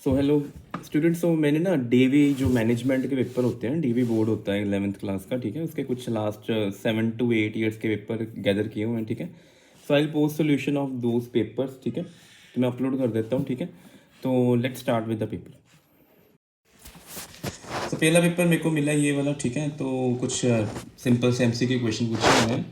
So hello students. सो मैंने ना DV जो मैनेजमेंट के पेपर होते हैं, डीवी बोर्ड होता है 11th क्लास का, ठीक है, उसके कुछ लास्ट 7 to 8 ईयर्स के पेपर गैदर किए हुए हैं, ठीक है। So I post solution of those papers, ठीक है, तो मैं अपलोड कर देता हूँ, ठीक है। तो let's start with the paper. तो पहला पेपर मेरे को मिला ये वाला, ठीक है। तो कुछ सिंपल से एमसीक्यू क्वेश्चन पूछे हुए हैं।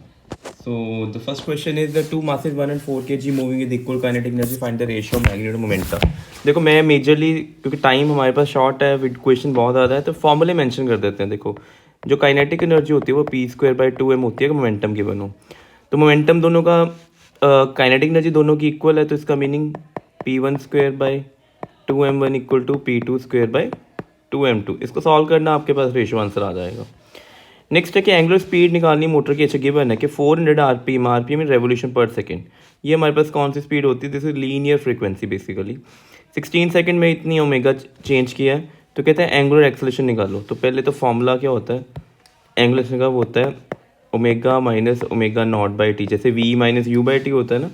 So the first question is the two masses 1 and 4 kg moving with equal kinetic energy, find the ratio of magnetic momentum. देखो मैं मेजरली, क्योंकि टाइम हमारे पास शॉर्ट है, विद क्वेश्चन बहुत ज़्यादा है, तो फॉर्मूले मेंशन कर देते हैं। देखो जो काइनेटिक एनर्जी होती है वो p²/2m होती है कि मोमेंटम की बनो। तो मोमेंटम दोनों का, काइनेटिक एनर्जी दोनों की इक्वल है, तो इसका meaning p1²/2m1 equal to p2²/2m2। इसको सॉल्व करना, आपके पास रेशियो आंसर आ जाएगा। नेक्स्ट है कि एंगुलर स्पीड निकालनी मोटर की। अच्छा गिवन है कि 400 आरपीएम इन रेवोल्यूशन पर सेकेंड। ये हमारे पास कौन सी स्पीड होती है? This is linear frequency basically. 16 second में इतनी ओमेगा चेंज किया है, तो कहते हैं एंगुलर एक्सेलरेशन निकालो। तो पहले तो फॉर्मूला क्या होता है एंगुलर का? वो होता है omega minus omega naught by T, जैसे v minus you by T होता है ना।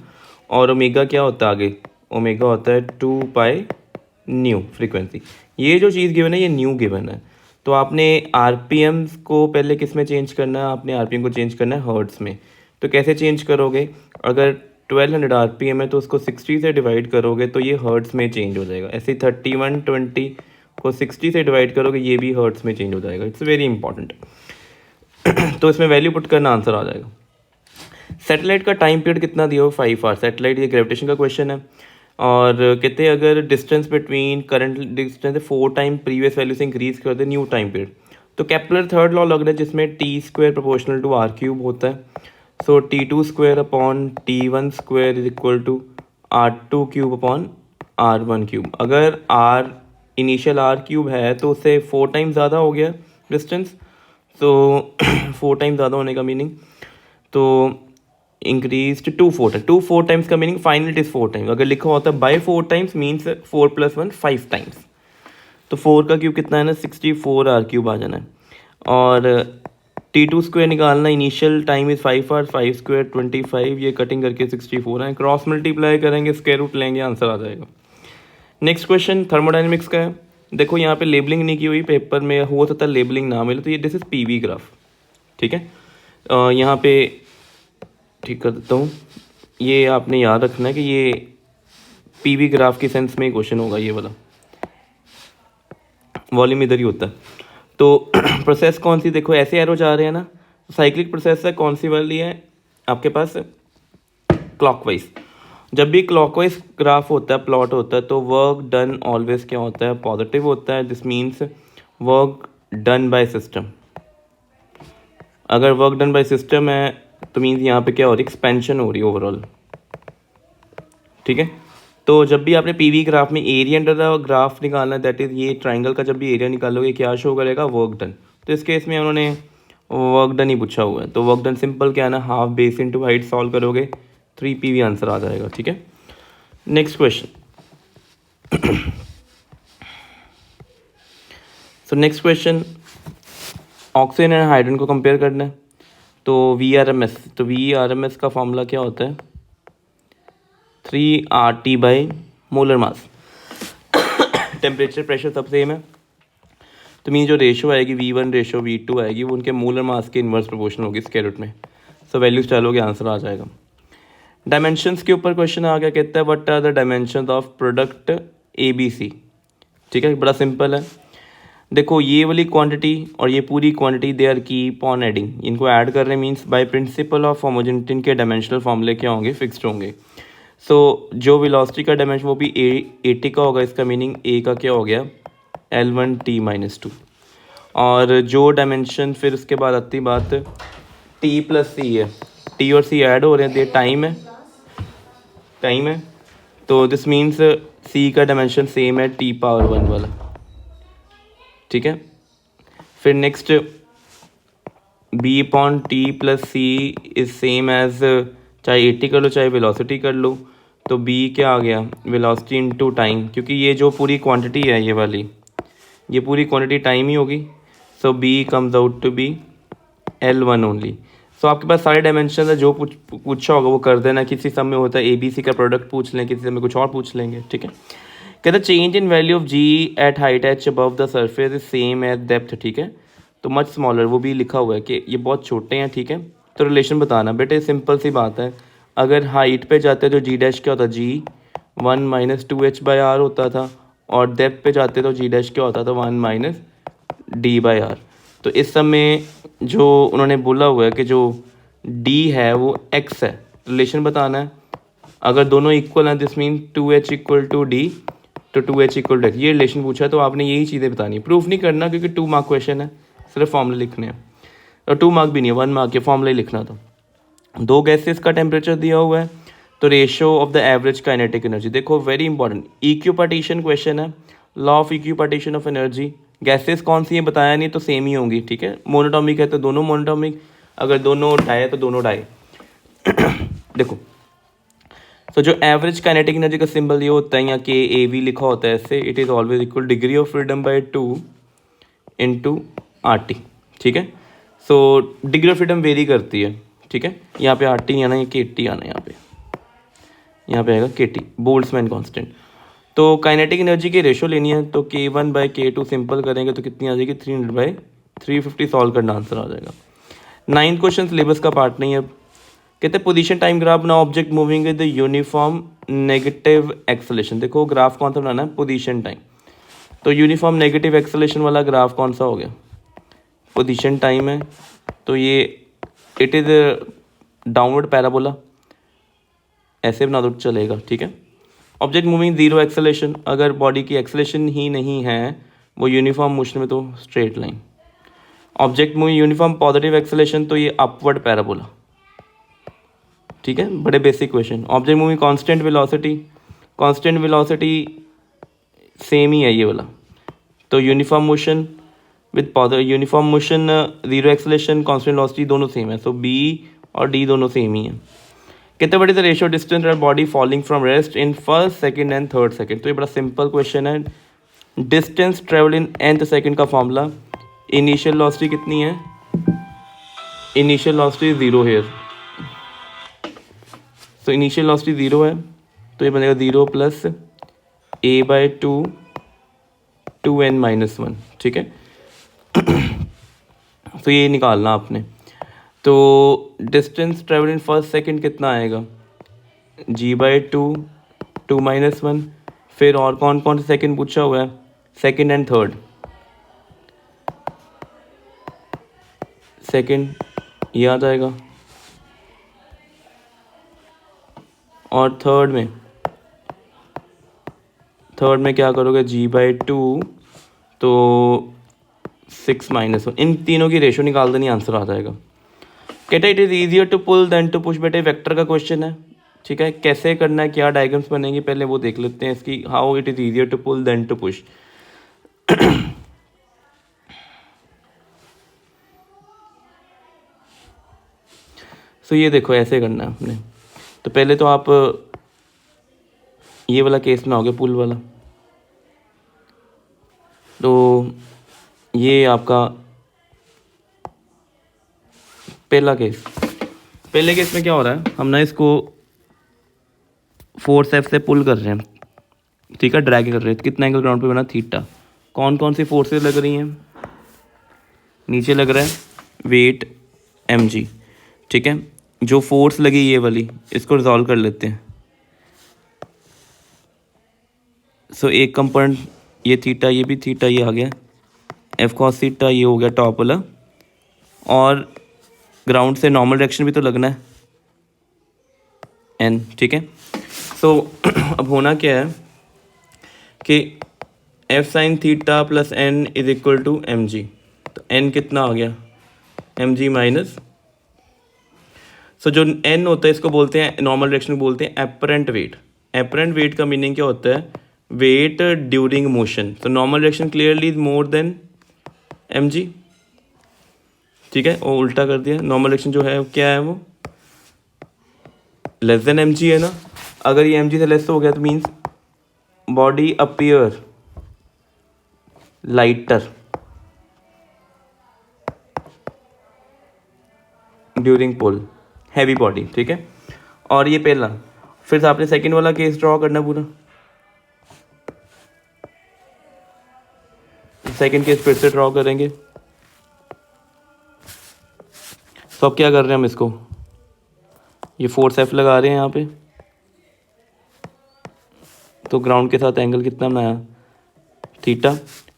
और ओमेगा क्या होता है आगे? ओमेगा होता है 2 पाई न्यू फ्रीक्वेंसी। ये जो चीज़ गिवन है ये न्यू गिवन है। तो आपने आरपीएम को पहले किस में चेंज करना है? आपने आरपीएम को चेंज करना है हर्ट्स में। तो कैसे चेंज करोगे? अगर 1200 आरपीएम है तो उसको 60 से डिवाइड करोगे तो ये हर्ट्स में चेंज हो जाएगा। ऐसे 3120 को 60 से डिवाइड करोगे, ये भी हर्ट्स में चेंज हो जाएगा। It's very important. तो इसमें वैल्यू पुट करना, आंसर आ जाएगा। सैटेलाइट का टाइम पीरियड कितना दिया हो? 5 आवर। सैटेलाइट, ये ग्रेविटेशन का क्वेश्चन है। और कहते हैं अगर distance between current distance 4 time previous value से इंक्रीज कर दे न्यू टाइम पीरियड। तो केपलर थर्ड लॉ लग रहा है जिसमें t² प्रोपोर्शनल टू r³ होता है। So t2² upon t1² is equal to r2³ upon r1³। अगर r इनिशियल r³ है तो उससे 4 टाइम ज़्यादा हो गया डिस्टेंस। तो 4 टाइम ज़्यादा होने का मीनिंग, तो इंक्रीज टू 4 टाइम्स का meaning final it is 4 times. अगर लिखा होता है बाय 4 टाइम्स मीन्स 4 + 1 5 टाइम्स। तो 4 का क्यूब कितना है ना? 64 r³ आ जाना है। और t2² निकालना, इनिशियल टाइम इज 5 आवर, 5² 25, ये कटिंग करके 64 है। क्रॉस मल्टीप्लाई करेंगे, स्क्वायर रूट लेंगे, आंसर आ जाएगा। नेक्स्ट क्वेश्चन थर्मोडाइनमिक्स का है। देखो यहाँ पे लेबलिंग नहीं की हुई, पेपर में हो सकता है लेबलिंग ना मिले, तो ये दिस इज पीवी ग्राफ, ठीक है। यहाँ पे ठीक कर देता हूँ। ये आपने याद रखना है कि ये पीवी ग्राफ के सेंस में क्वेश्चन होगा। ये वाला वॉल्यूम इधर ही होता है। तो प्रोसेस कौन सी? देखो ऐसे एरो जा रहे हैं ना, साइक्लिक प्रोसेस है। कौन सी वाली है आपके पास? क्लॉकवाइज। जब भी क्लॉकवाइज ग्राफ होता है, प्लॉट होता है, तो वर्क डन ऑलवेज क्या होता है? पॉजिटिव होता है। This means work done by system. अगर वर्क डन बाय सिस्टम है तो मीन्स यहाँ पे क्या हो रही? एक्सपेंशन हो रही है ओवरऑल, ठीक है। तो जब भी आपने पीवी ग्राफ में एरिया अंडर द ग्राफ निकालना है, दैट इज ये ट्राइंगल का जब भी एरिया निकालोगे क्या शो करेगा? Work done. तो इस केस में उन्होंने वर्क डन ही पूछा हुआ है। तो वर्क डन सिंपल क्या है ना, half base into height solve करोगे 3 PV आंसर आ जाएगा, ठीक है। Next question. So next question, oxygen and hydrogen को कंपेयर करना है। तो VRMS, तो VRMS का फॉर्मूला क्या होता है? 3RT by molar mass. Temperature pressure सब सेम है, तो मीन जो रेशो आएगी V1 रेशो V2 आएगी, वो उनके मोलर मास के इन्वर्स प्रोपोर्शन होगी स्क्वायर रूट में। सो वैल्यूज डालोगे, आंसर आ जाएगा। डायमेंशंस के ऊपर क्वेश्चन आ गया, कहता है what are the dimensions of product ABC, ठीक है। बड़ा सिंपल है। देखो ये वाली क्वांटिटी और ये पूरी quantity they are keep on adding, इनको ऐड कर रहे means by principle of homogeneity इनके डायमेंशनल फॉर्मूले क्या होंगे? फिक्स्ड होंगे। सो जो वेलोसिटी का डायमेंशन वो भी 80 का होगा। इसका मीनिंग A का क्या हो गया? L1T-2। और जो डायमेंशन फिर उसके बाद आती बात T + C है। T और C ऐड हो रहे हैं, ये टाइम है। तो दिस मीन्स C का डायमेंशन सेम है T⁻1 वाला, ठीक है। फिर next B/T + C is same as, चाहे 80 कर लो चाहे वेलोसिटी कर लो, तो B क्या आ गया? वेलोसिटी इनटू टाइम, क्योंकि ये जो पूरी क्वांटिटी है ये वाली, ये पूरी क्वांटिटी टाइम ही होगी। So B comes out to be L1 only. So आपके पास सारे डायमेंशन है, जो पूछा होगा वो कर देना। किसी सम में होता है ABC का प्रोडक्ट पूछ लें, किसी सम में कुछ और पूछ लेंगे, ठीक है। कहता change in value of G at height H above the surface is same as depth, ठीक है, तो मच स्मॉलर, वो भी लिखा हुआ है कि ये बहुत छोटे हैं, ठीक है। तो रिलेशन बताना बेटे, सिंपल सी बात है, अगर हाइट पे जाते तो जी डैश क्या होता, जी 1 माइनस 2h/r होता था, और डेप्थ पे जाते तो जी डैश क्या होता था, 1 माइनस d/r। तो इस समय जो उन्होंने बोला हुआ है कि जो d है वो x है, रिलेशन बताना है। अगर दोनों इक्वल हैं this mean 2h equal to D, तो 2h इक्वल टू x, ये रिलेशन पूछा है तो आपने यही चीज़ें बतानी है, प्रूफ नहीं करना क्योंकि 2 मार्क क्वेश्चन है, सिर्फ फॉर्मूले लिखने हैं, और 2 मार्क भी नहीं है, 1 मार्क के फॉर्मूले लिखना। तो दो गैसेस का टेम्परेचर दिया हुआ है, तो ratio of the average kinetic energy, देखो वेरी इंपॉर्टेंट इक्विपार्टीशन क्वेश्चन है, law of equipartition of energy. Gases कौन सी है बताया नहीं तो सेम ही होंगी, ठीक है, मोनोटॉमिक है तो दोनों मोनोटॉमिक, अगर दोनों डाई है तो दोनों डाई। देखो तो जो एवरेज काइनेटिक एनर्जी का सिंबल ये होता है, यहाँ के ए वी लिखा होता है ऐसे, it is always equal degree of freedom bye 2 into R T, ठीक है। So degree of freedom very करती है, ठीक है, यहाँ पे आर टी नहीं आना, ये के टी आना, यहाँ पे आएगा के टी, बोल्ट्जमैन कांस्टेंट। तो काइनेटिक एनर्जी की रेशो लेनी है, तो K1/K2 सिंपल करेंगे तो कितनी आ जाएगी, 300/350 सॉल्व करना आंसर आ जाएगा। 9th क्वेश्चन सिलेबस का पार्ट नहीं है। कहते हैं पोजीशन टाइम ग्राफ ना object moving with the uniform negative acceleration. देखो ग्राफ कौन सा बनाना है, पोजीशन टाइम, तो यूनिफॉर्म नेगेटिव एक्सेलेरेशन वाला ग्राफ कौन सा हो गया, पोजीशन टाइम है, तो ये इट इज़ डाउनवर्ड पैराबोला, ऐसे बना दो चलेगा, ठीक है। ऑब्जेक्ट मूविंग जीरो एक्सेलेरेशन, अगर बॉडी की एक्सेलेरेशन ही नहीं है वो यूनिफॉर्म मोशन में तो straight line. Object moving uniform positive acceleration, तो ये अपवर्ड पैराबोला, ठीक है, बड़े basic question. Object moving constant velocity same ही है ये वाला, तो uniform motion with uniform motion zero acceleration constant velocity दोनों सेम है, सो बी और डी दोनों सेम ही है। कितने बड़ी the ratio distance of body falling from rest in first second and third second, तो ये बड़ा सिंपल क्वेश्चन है। Distance travel in nth second का फॉर्मूला, इनिशियल वेलोसिटी कितनी है, इनिशियल वेलोसिटी जीरो हेयर, तो इनिशियल वेलोसिटी जीरो है, तो ये बनेगा 0 प्लस a/2 2n-1, ठीक है। तो ये निकालना आपने, तो distance travel in first second कितना आएगा, g/2 2-1, फिर और कौन कौन से सेकंड पूछा हुआ है, सेकंड एंड थर्ड, सेकंड ये आ जाएगा, और थर्ड में क्या करोगे, g/2 तो 6-1, इन तीनों की रेशो निकाल देनी, आंसर आ जाएगा। कहते हैं it is easier to pull than to push, बेटे वेक्टर का क्वेश्चन है, ठीक है, कैसे करना है, क्या डायग्राम्स बनेंगे पहले वो देख लेते हैं इसकी, how it is easier to pull than to push. So ये देखो ऐसे करना है आपने, तो पहले तो आप ये वाला केस बनाओगे पुल वाला, तो ये आपका पहला केस, पहले केस में क्या हो रहा है, हम ना इसको फोर्स एफ से पुल कर रहे हैं, ठीक है, ड्रैग कर रहे हैं, तो कितना एंगल ग्राउंड पे बना, थीटा। कौन कौन सी फोर्सेस लग रही हैं, नीचे लग रहा है वेट mg, ठीक है, जो फोर्स लगी ये वाली इसको रिजॉल्व कर लेते हैं। सो एक कंपोनेंट ये थीटा, ये भी थीटा, ये आ गया एफ कॉस थीटा, ये हो गया टॉप वाला, और ग्राउंड से नॉर्मल डायरेक्शन भी तो लगना है n, ठीक है। सो अब होना क्या है कि F sine theta plus n is equal to mg, तो n कितना आ गया, mg माइनस, सो जो n होता है इसको बोलते हैं, नॉर्मल डायरेक्शन को बोलते हैं एपरेंट वेट। एपरेंट वेट का मीनिंग क्या होता है, वेट ड्यूरिंग मोशन, तो normal direction clearly is more than mg, ठीक है, और उल्टा कर दिया, नॉर्मल डायरेक्शन जो है क्या है वो लेस देन mg है ना, अगर ये mg से लेस हो गया तो means body appear lighter during pull, heavy body, ठीक है। और ये पहला, फिर आपने सेकंड वाला केस ड्रॉ करना पूरा, सेकंड केस फिर से ड्रॉ करेंगे। तो अब क्या कर रहे हैं हम इसको, ये फोर्स एफ लगा रहे हैं यहाँ पे, तो ग्राउंड के साथ एंगल कितना बनाया, थीटा।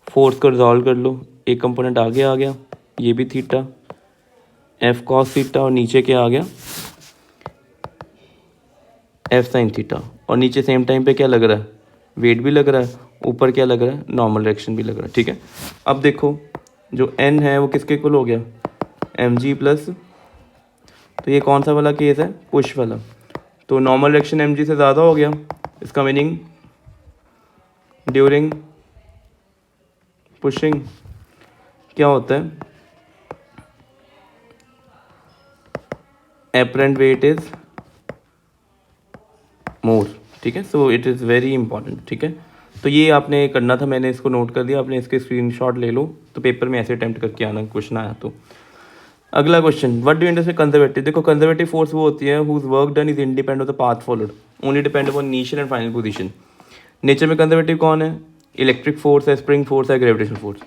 फोर्स को रिजॉल्व कर लो, एक कंपोनेंट आगे आ गया, ये भी थीटा, एफ कॉस थीटा, और नीचे क्या आ गया, एफ साइन थीटा। और नीचे सेम टाइम पे क्या लग रहा है, वेट भी लग रहा है, ऊपर क्या लग रहा है, नॉर्मल डायरेक्शन भी लग रहा है। ठीक है, अब देखो जो एन है वो किसके इक्वल हो गया, एम जी प्लस, तो ये कौन सा वाला केस है, पुश वाला, तो नॉर्मल डायरेक्शन एम जी से ज़्यादा हो गया। इसका मीनिंग ड्यूरिंग पुशिंग क्या होता है, एपरेंट वेट इज मोर। ठीक है, so it is very important. ठीक है, तो ये आपने करना था, मैंने इसको नोट कर दिया, आपने इसके स्क्रीनशॉट ले लो, तो पेपर में ऐसे अटेम्प्ट करके आना क्वेश्चन आया तो। अगला question, what do understand conservative. देखो कंजर्वेटिव फोर्स वो होती है whose work done is independent of the path followed, only depend upon initial and final position. Nature में कंजर्वेटिव कौन है, इलेक्ट्रिक फोर्स है, स्प्रिंग फोर्स है, ग्रेविटेशनल फोर्स।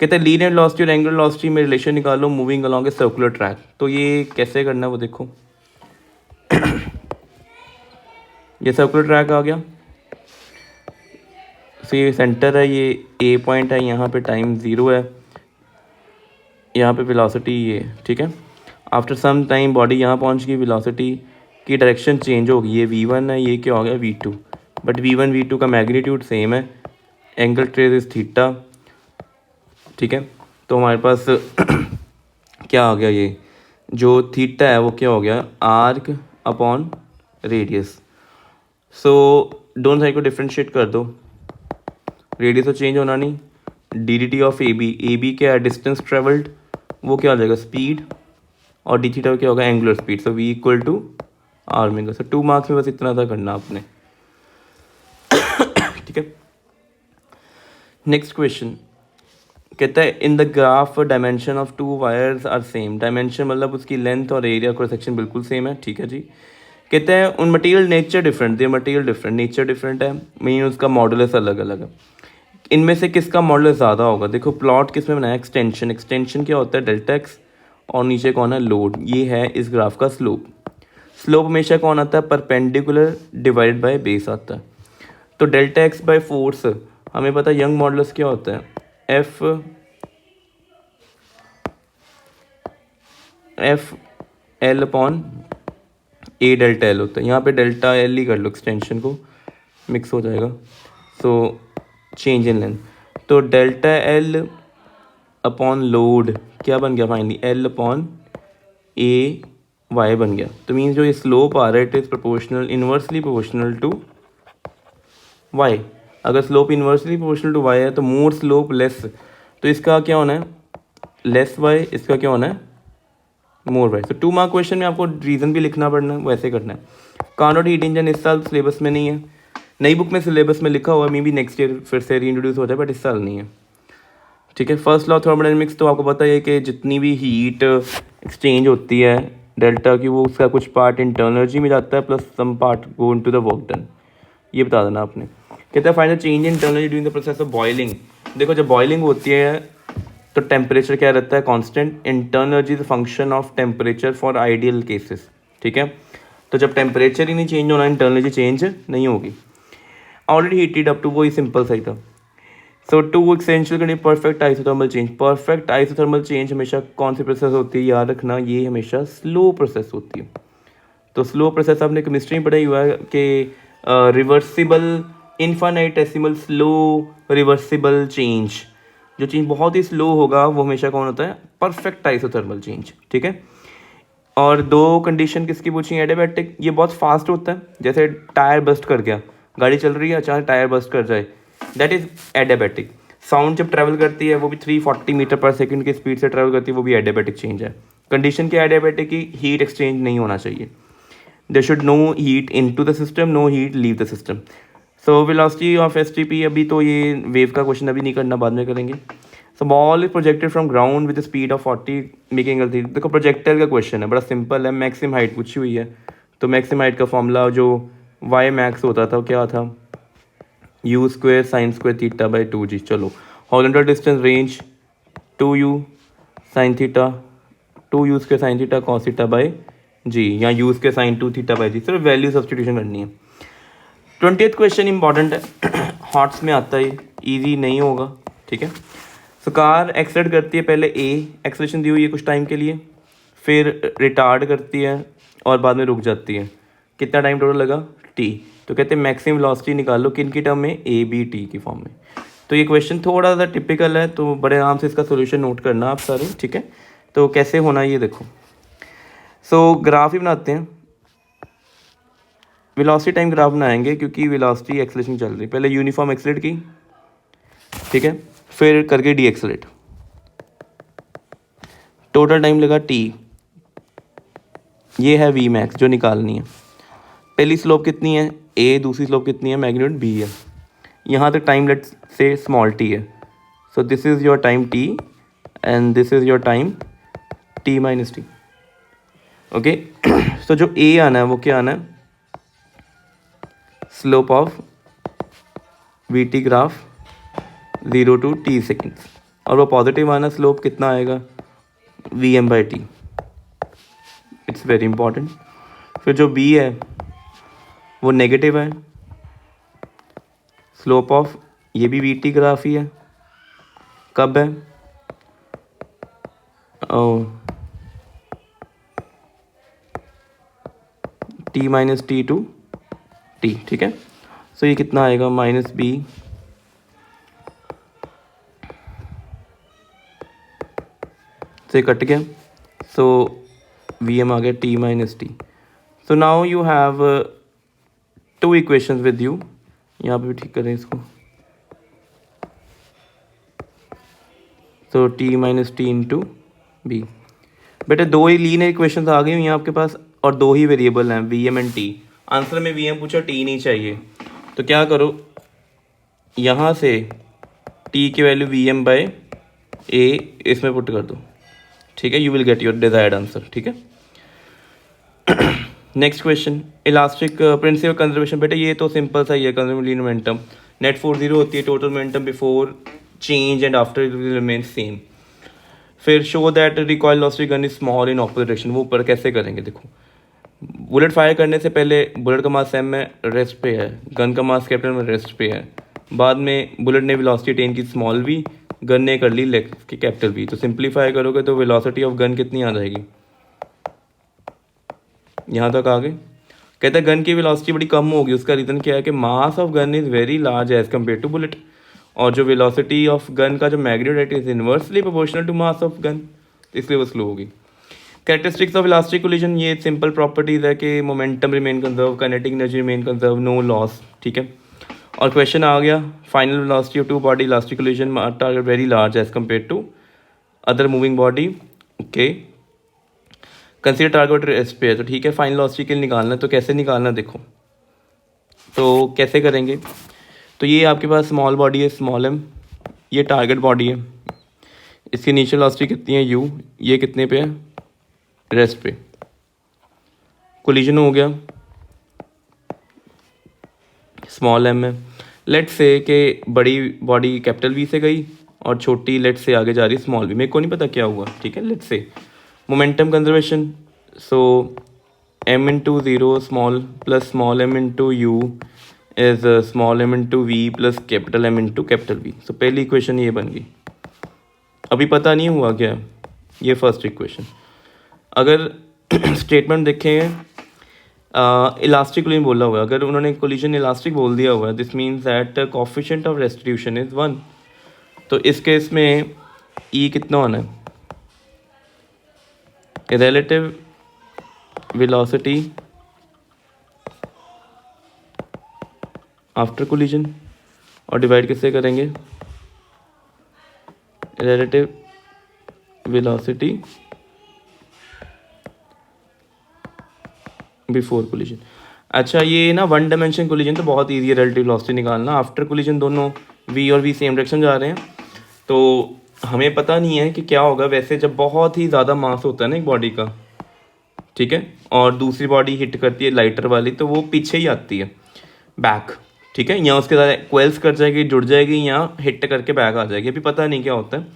कहते हैं लीनियर वेलोसिटी और एंगुलर वेलोसिटी में रिलेशन निकालो moving along a circular track. तो ये कैसे करना है वो देखो, ये सर्कुलर ट्रैक आ गया, तो ये सेंटर है, ये ए पॉइंट है, यहाँ पे टाइम 0 है, यहाँ पे वेलोसिटी ये। ठीक है, आफ्टर सम टाइम बॉडी यहाँ पहुँच गई, वेलोसिटी की डायरेक्शन चेंज होगी, ये v1 है, ये क्या हो गया v2, बट v1 v2 का मैग्नीट्यूड सेम है, एंगल ट्रेस इज थीटा। ठीक है, तो हमारे पास क्या आ गया, ये जो थीटा है वो क्या हो गया, आर्क अपॉन रेडियस। सो दोनों साइड को डिफ्रेंशिएट कर दो, रेडियस तो चेंज होना नहीं, D D T of A B क्या है, डिस्टेंस ट्रेवल्ड, वो क्या हो जाएगा, स्पीड, और डी थीटा क्या होगा, angular speed. So V equal to R मिलेगा। सो 2 मार्क्स में बस इतना था करना आपने। ठीक है, नेक्स्ट क्वेश्चन कहता है in the graph dimension of 2 wires are same. Dimension मतलब उसकी लेंथ और एरिया क्रॉस सेक्शन बिल्कुल सेम है। ठीक है जी, कहते हैं उन material nature different, they material different, nature different है, मीन उसका मॉडुलस अलग अलग है। इनमें से किसका मॉडुलस ज़्यादा होगा, देखो प्लॉट किस में बनाया, एक्सटेंशन। एक्सटेंशन क्या होता है, डेल्टा एक्स, और नीचे कौन है, लोड। ये है इस ग्राफ का स्लोप। स्लोप हमेशा कौन आता है, परपेंडिकुलर डिवाइडेड बाय बेस आता है। तो डेल्टा एक्स बाय फोर्स हमें पता है, यंग मॉडुलस क्या होता है, एफ एल अपॉन ए डेल्टा एल होता है। यहाँ पे डेल्टा एल ही कर लो, एक्सटेंशन को मिक्स हो जाएगा। सो चेंज इन लेंथ, तो डेल्टा एल अपॉन लोड क्या बन गया फाइनली, एल अपॉन ए वाई बन गया। तो मीन्स जो ये स्लोप आ रहा है it is proportional, inversely proportional to y. अगर slope inversely proportional to y है तो मोर स्लोप लेस, तो इसका क्या होना है, लेस वाई, इसका क्या होना है, मोर वाई। तो 2 मार्क क्वेश्चन में आपको रीज़न भी लिखना पड़ना है, वैसे करना है। कार्नोट हीट इंजन इस साल सिलेबस में नहीं है, नई बुक में सिलेबस में लिखा हुआ है, मे बी नेक्स्ट ईयर फिर से रीइंट्रोड्यूस हो जाए, बट इस साल नहीं है। ठीक है, फर्स्ट लॉ थर्मोडायनेमिक्स तो आपको पता है कि जितनी भी हीट एक्सचेंज होती है डेल्टा की, वो उसका कुछ पार्ट इंटरनल एनर्जी में जाता है, plus some part go into the work done, ये बता देना आपने। कहता है final change in internal energy during the process of boiling. देखो जब बॉइलिंग होती है तो टेम्परेचर क्या रहता है, constant. Internal energy is function of temperature for ideal cases. ठीक है, तो जब टेम्परेचर ही नहीं चेंज होना, इंटरनल एनर्जी चेंज नहीं होगी। ऑलरेडी हीटेड अप टू, वो ही सिंपल सही था। So two essential condition, perfect isothermal change. Perfect isothermal change हमेशा कौन सी प्रोसेस होती है, याद रखना, ये हमेशा स्लो प्रोसेस होती है। तो स्लो प्रोसेस आपने केमिस्ट्री में पढ़ा ही हुआ है कि reversible infinitesimal slow reversible change, जो चेंज बहुत ही स्लो होगा वो हमेशा कौन होता है, परफेक्ट आइसोथर्मल चेंज। ठीक है, और 2 कंडीशन किसकी पूछी, एडियाबैटिक, ये बहुत फास्ट होता है, जैसे टायर बस्ट कर गया, गाड़ी चल रही है अचानक टायर बस्ट कर जाए, दैट इज एडियाबैटिक। साउंड जब ट्रैवल करती है वो भी 340 मीटर पर सेकंड की स्पीड से ट्रैवल करती है, वो भी एडियाबैटिक चेंज है। कंडीशन क्या है एडियाबैटिक की, हीट एक्सचेंज नहीं होना चाहिए, there should no heat into the system, no heat leave the system. So velocity of STP, अभी तो ये वेव का क्वेश्चन अभी नहीं करना, बाद में करेंगे। सो ball is projected from ground with speed of 40 making angle 3। देखो प्रोजेक्टाइल का क्वेश्चन है, बड़ा सिंपल है, मैक्सिमम हाइट पूछी हुई है, तो मैक्सिमम हाइट का फॉर्मूला जो वाई मैक्स होता था क्या था, u square sine square theta by 2g। चलो horizontal distance range 2u sine theta 2u square sine theta cos theta by g, या u square sine 2 theta by g. सिर्फ value substitution करनी है। 20th question important है, hots में आता है, easy नहीं होगा, ठीक है। सो कार एक्सेलरेट करती है, पहले ए एक्सेलरेशन दी हुई है कुछ टाइम के लिए, फिर रिटार्ड करती है और बाद में रुक जाती है। कितना टाइम टोटल लगा? टी। तो कहते हैं मैक्सिमम वेलोसिटी निकालो किन की टर्म में? ए बी टी की फॉर्म में। तो ये क्वेश्चन थोड़ा सा टिपिकल है, तो बड़े आराम से इसका सोल्यूशन नोट करना आप सारे, ठीक है। तो कैसे होना ये देखो। सो ग्राफ ही बनाते हैं, वेलोसिटी टाइम ग्राफ बनाएंगे क्योंकि वेलोसिटी एक्सेलरेशन चल रही है। पहले यूनिफॉर्म एक्सेलरेट की, ठीक है, फिर करके डी एक्सेलरेट, टोटल टाइम लगा टी। ये है वी मैक्स जो निकालनी है। पहली स्लोप कितनी है? ए, दूसरी स्लोप कितनी है? मैग्नीट्यूड बी है। यहाँ तक टाइम लेट से स्मॉल टी है। So this is your time t and this is your time t minus t, okay. So जो ए आना है वो क्या आना है? Slope of v t graph 0 to t seconds, और वो पॉजिटिव आना, स्लोप कितना आएगा? V M by t. It's very important. फिर जो बी है वो नेगेटिव है, स्लोप ऑफ ये भी वी टी ग्राफ ही है, कब है? T minus T to T, ठीक है। सो ये कितना आएगा? माइनस बी से कट गया, सो वी एम आ गया t minus t. So now you have 2 equations with you. यहाँ पे भी ठीक करें इसको। So t minus t into B. बेटे 2 ही लीनियर इक्वेशंस आ गई हुई हैं आपके पास और 2 ही वेरिएबल हैं, V M and T. Answer में वी एम पूछा, टी नहीं चाहिए, तो क्या करो, यहाँ से टी की value V M by A इसमें पुट कर दो, ठीक है। You will get your desired answer, ठीक है। Next question, elastic principle conservation. बेटा ये तो सिंपल सा ही है, conservation linear momentum, net force 0 होती है, total momentum before change and after it will remain same. फिर show that recoil velocity gun is small in opposite direction. वो ऊपर कैसे करेंगे देखो, बुलेट फायर करने से पहले बुलेट का मास एम में रेस्ट पे है, गन का मास कैपिटल में रेस्ट पे है, बाद में बुलेट ने वेलोसिटी अटेन की स्मॉल वी, गन ने कर ली लेफ्ट की कैपिटल वी। तो सिंप्लीफाई करोगे तो वेलोसिटी ऑफ गन कितनी आ जाएगी? यहाँ तक आ गए। कहता है गन की वेलोसिटी बड़ी कम होगी, उसका रीज़न क्या है कि mass of gun is very large as compare to bullet, और जो वेलोसिटी ऑफ गन का जो मैग्नीट्यूड है is inversely proportional to mass of gun, इसलिए वो स्लो होगी। कैरेक्टरिस्टिक्स ऑफ इलास्टिक कोलिजन, ये सिंपल प्रॉपर्टीज़ है कि momentum remain conserve, kinetic energy remain conserve, no loss, ठीक है। और क्वेश्चन आ गया, final velocity of two body elastic collision are very large as compare to other moving body, okay. Consider target rest पे है, तो ठीक है। फाइनल वेलोसिटी के लिए निकालना है, तो कैसे निकालना देखो, तो कैसे करेंगे? तो ये आपके पास स्मॉल बॉडी है, स्मॉल एम, ये टारगेट बॉडी है, इसकी इनिशियल वेलोसिटी कितनी है? यू, ये कितने पे है? रेस्ट पे। कोलिजन हो गया, स्मॉल एम में, लेट से कि बड़ी बॉडी कैपिटल वी से गई और छोटी लेट से आगे जा रही स्मॉल वी, मेरे को नहीं पता क्या हुआ, ठीक है। लेट से momentum conservation, so m into zero small plus small m into u is small m into v plus capital m into capital v. So पहली इक्वेशन ये बन गई। अभी पता नहीं हुआ क्या, ये फर्स्ट इक्वेशन। अगर स्टेटमेंट देखें, इलास्टिक कोलिजन बोला हुआ है, अगर उन्होंने कोलिजन इलास्टिक बोल दिया हुआ है, this means that coefficient of restitution is 1। तो इस केस में ई कितना होना है? रिलेटिव वेलोसिटी आफ्टर कोलिजन, और डिवाइड किससे करेंगे? Relative velocity before collision. अच्छा, ये ना वन डायमेंशन कोलिजन तो बहुत ईजी है रिलेटिव वेलोसिटी निकालना। आफ्टर कोलिजन दोनों वी और वी सेम डायरेक्शन जा रहे हैं, तो हमें पता नहीं है कि क्या होगा। वैसे जब बहुत ही ज़्यादा मास होता है ना एक बॉडी का, ठीक है, और दूसरी बॉडी हिट करती है लाइटर वाली, तो वो पीछे ही आती है, बैक, ठीक है, या उसके साथ क्वेल्स कर जाएगी, जुड़ जाएगी, या हिट करके बैक आ जाएगी, अभी पता नहीं क्या होता है।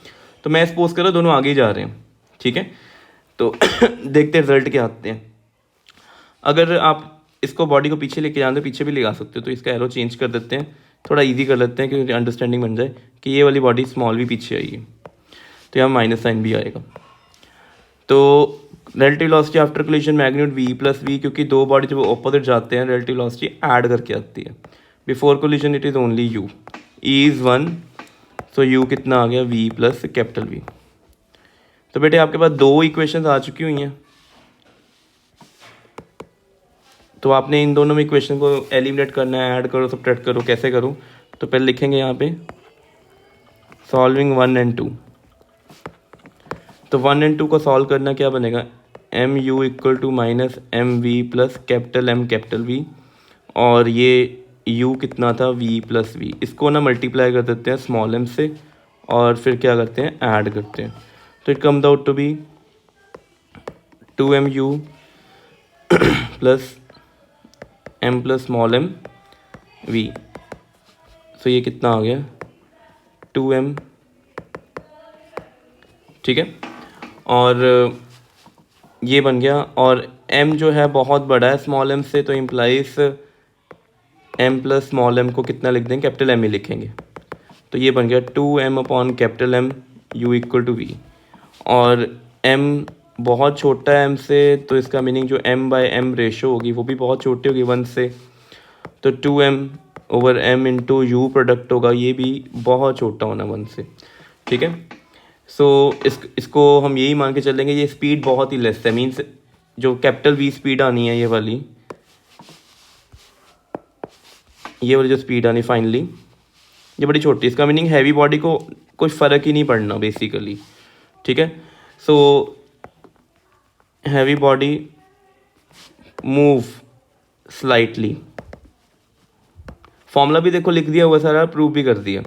तो मैं सपोज करो दोनों आगे ही जा रहे हैं, ठीक है। तो देखते हैं रिजल्ट क्या आते हैं। अगर आप इसको बॉडी को पीछे लेके जाते हो, पीछे भी लगा सकते हो, तो इसका एरो चेंज कर देते हैं, थोड़ा इजी कर लेते हैं क्योंकि अंडरस्टैंडिंग बन जाए कि ये वाली बॉडी स्मॉल भी पीछे आई है, तो यहाँ माइनस साइन भी आएगा। तो relative velocity after collision magnitude v plus V, क्योंकि दो बॉडी जब ऑपोजिट जाते हैं रिलेटिव वेलोसिटी ऐड करके आती है। Before collision it is only u, e is 1, so u कितना आ गया v प्लस कैपिटल V। तो बेटे आपके पास दो इक्वेशंस आ चुकी हुई हैं, तो आपने इन दोनों में इक्वेशन को एलिमिनेट करना है, ऐड करो, सब्ट्रैक्ट करो, कैसे करो। तो पहले लिखेंगे यहाँ पे सॉल्विंग 1 एंड 2। तो 1 एंड 2 को सॉल्व करना क्या बनेगा, M U equal to minus M V plus capital M capital V, और ये u कितना था v प्लस वी, इसको ना मल्टीप्लाई कर देते हैं स्मॉल m से, और फिर क्या करते हैं, ऐड करते हैं। तो it comes out to be 2mu plus m plus small m v। So ये कितना आ गया 2m, ठीक है। और ये बन गया, और m जो है बहुत बड़ा है स्मॉल m से, तो implies m plus small m को कितना लिख देंगे, कैपिटल M ही लिखेंगे। तो ये बन गया 2m upon capital M u equal to v, और m बहुत छोटा है m से, तो इसका मीनिंग जो m बाय m रेशो होगी वो भी बहुत छोटी होगी 1 से, तो 2m over m into you product होगा, ये भी बहुत छोटा होना 1 से, ठीक है। सो इसको हम यही मान के चलेंगे, ये स्पीड बहुत ही लेस है, मीन्स जो कैपिटल V स्पीड आनी है, ये वाली जो स्पीड आनी फाइनली, ये बड़ी छोटी, इसका मीनिंग हैवी बॉडी को कोई फ़र्क ही नहीं पड़ना बेसिकली, ठीक है। सो heavy body move slightly, formula भी देखो लिख दिया हुआ सारा, प्रूव भी कर दिया।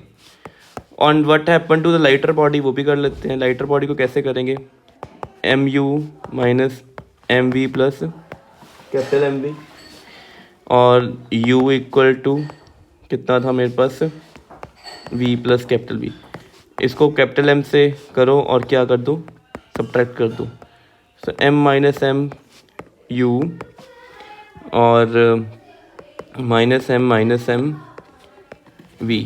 On what happen to the lighter body, वो भी कर लेते हैं। लाइटर बॉडी को कैसे करेंगे, M U minus M V plus capital M V, और u इक्वल टू कितना था मेरे पास, v प्लस कैपिटल V। इसको कैपिटल M से करो और क्या कर दो, सब्ट्रैक्ट कर दो। So m minus M U और माइनस एम v,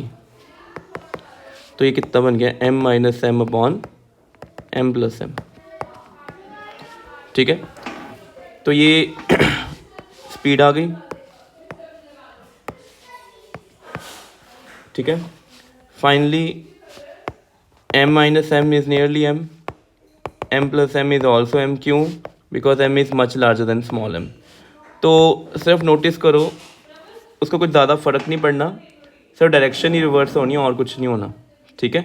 तो ये कितना बन गया, m minus M upon m plus M, ठीक है। तो ये स्पीड आ गई, ठीक है। Finally m minus M is nearly m plus M is also m, क्यों, because m is much larger than small m। तो सिर्फ नोटिस करो, उसको कुछ ज़्यादा फ़र्क नहीं पड़ना, सिर्फ डायरेक्शन ही रिवर्स होनी है और कुछ नहीं होना, ठीक है।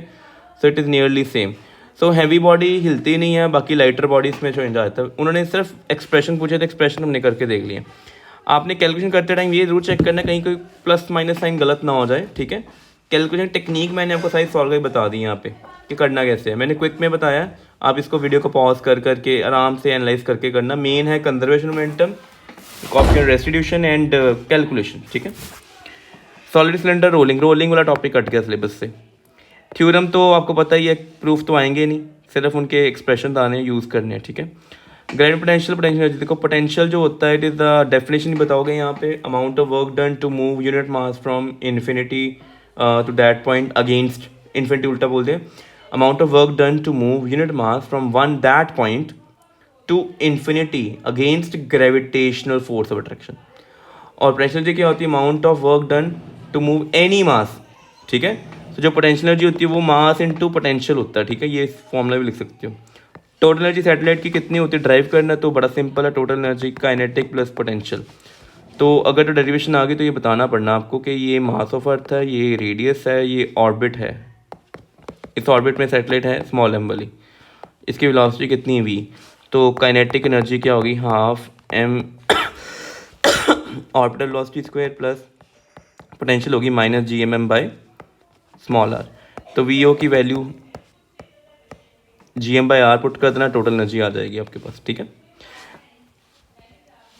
So it is nearly same. So heavy body हिलती नहीं है, बाकी लाइटर बॉडी इसमें चेंज आता है। उन्होंने सिर्फ एक्सप्रेशन पूछे थे, एक्सप्रेशन हमने करके देख लिए। आपने कैलकुलेशन करते टाइम ये जरूर चेक करना कहीं कोई प्लस माइनस साइन गलत ना हो जाए, ठीक है। कैलकुलेशन टेक्निक मैंने आपको सारी सॉल्व करके बता दी यहाँ पे कि करना कैसे है, मैंने क्विक में बताया। आप इसको वीडियो को पॉज कर करके आराम से एनालाइज करके करना। मेन है conservation momentum, coefficient restitution and calculation, ठीक है। सॉलिड सिलेंडर रोलिंग वाला टॉपिक कट गया सिलेबस से। थ्योरम तो आपको पता ही है, प्रूफ तो आएंगे नहीं, सिर्फ उनके एक्सप्रेशन आने यूज़ करने हैं, ठीक है। ग्रेविटी पोटेंशियल, देखो पोटेंशियल जो होता है इट इज़ द डेफिनेशन ही बताओगे यहाँ पे, amount of work done to move unit mass from infinity to that point against infinity, उल्टा बोल दें, amount of work done to move unit mass from one that point to infinity against gravitational force of attraction. और potential क्या होती है, amount of work done to move any mass, ठीक है। तो जो पोटेंशियल एनर्जी होती है वो मास इनटू पोटेंशियल होता है, ठीक है। ये फॉर्मूला भी लिख सकते हो। टोटल एनर्जी सैटेलाइट की कितनी होती है, ड्राइव करना तो बड़ा सिंपल है, total energy kinetic plus potential. तो अगर तो डेरिवेशन आ गई तो ये बताना पड़ना आपको कि ये मास ऑफ अर्थ है, ये रेडियस है, ये ऑर्बिट है, इस ऑर्बिट में सैटेलाइट है स्मॉल एम वाली, इसकी वेलोसिटी कितनी v, तो काइनेटिक एनर्जी क्या होगी, half m orbital velocity square plus potential होगी minus gmm by small r। तो vo की वैल्यू gm/r पुट कर देना, टोटल एनर्जी आ जाएगी आपके पास, ठीक है।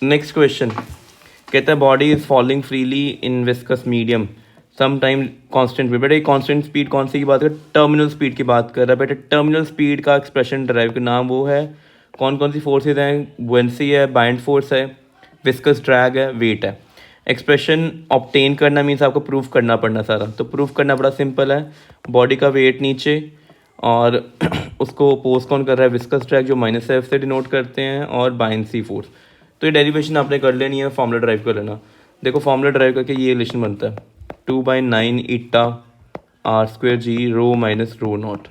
नेक्स्ट क्वेश्चन, कहता है body is falling freely in viscous medium some time constant speed. बेटा कॉन्स्टेंट स्पीड कौन सी की बात कर, टर्मिनल स्पीड की बात कर रहा है। बेटा टर्मिनल स्पीड का एक्सप्रेशन ड्राइव का नाम वो है, कौन कौन सी फोर्सेज हैं, बुएंसी है, बाइंड फोर्स है, विस्कस ड्रैग है, वेट है। एक्सप्रेशन ऑब्टेन करना मीन्स आपको प्रूफ करना पड़ना सारा, तो प्रूफ करना बड़ा सिंपल है। बॉडी का वेट नीचे और उसको अपोज कौन कर रहा है, विस्कस ड्रैग जो -F से डिनोट करते हैं, और बाइंसी फोर्स। तो ये डेरिवेशन आपने कर लेनी है, फॉर्मूला ड्राइव कर लेना। देखो फॉर्मूला ड्राइव करके ये रिलेशन बनता है 2/9 ईटा r²g rho minus rho not.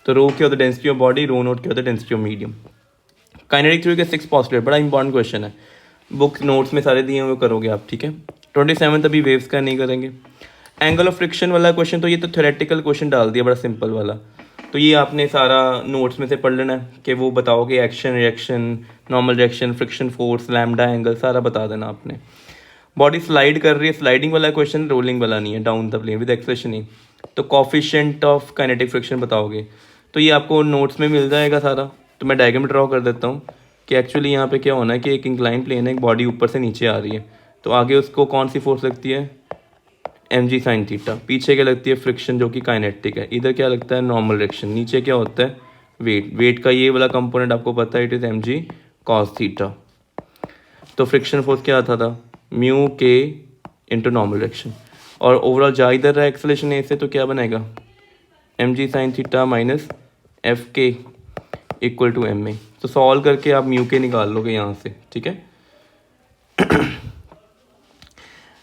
तो रो क्या होता है, density of body, rho not क्या होता है, density of medium. Kinetic theory के 6 पॉस्टुलेट, बड़ा इंपॉर्टेंट क्वेश्चन है, बुक नोट्स में सारे दिए हुए करोगे आप, ठीक है। 27 अभी वेव्स का नहीं करेंगे। एंगल ऑफ फ्रिक्शन वाला क्वेश्चन तो ये तो थ्योरेटिकल क्वेश्चन डाल दिया, बड़ा सिंपल वाला। तो ये आपने सारा नोट्स में से पढ़ लेना है कि वो बताओगे action reaction, normal reaction, friction force, lambda angle, सारा बता देना आपने। बॉडी स्लाइड कर रही है, स्लाइडिंग वाला क्वेश्चन, रोलिंग वाला नहीं है, down the plane with acceleration ही। तो कॉफिशिएंट ऑफ काइनेटिक फ्रिक्शन बताओगे, तो ये आपको नोट्स में मिल जाएगा सारा। तो मैं डायग्राम ड्रॉ कर देता हूँ कि एक्चुअली यहाँ पे क्या होना है कि एक इंक्लाइन प्लेन है, एक बॉडी ऊपर से नीचे आ रही है, तो आगे उसको कौन सी फोर्स लगती है, mg sin थीटा। पीछे क्या लगती है, फ्रिक्शन जो कि काइनेटिक है। इधर क्या लगता है, नॉर्मल डायरेक्शन। नीचे क्या होता है, वेट। वेट का ये वाला कंपोनेंट आपको पता है, it is mg cos theta. तो फ्रिक्शन फोर्स क्या आता था, म्यू के इंटू नॉर्मल डायरेक्शन। और ओवरऑल जा इधर रहा एक्सेलरेशन ए से, तो क्या बनेगा, mg sin theta minus F के इक्वल टू एम ए। तो सॉल्व करके आप म्यू के निकाल लोगे यहाँ से, ठीक है।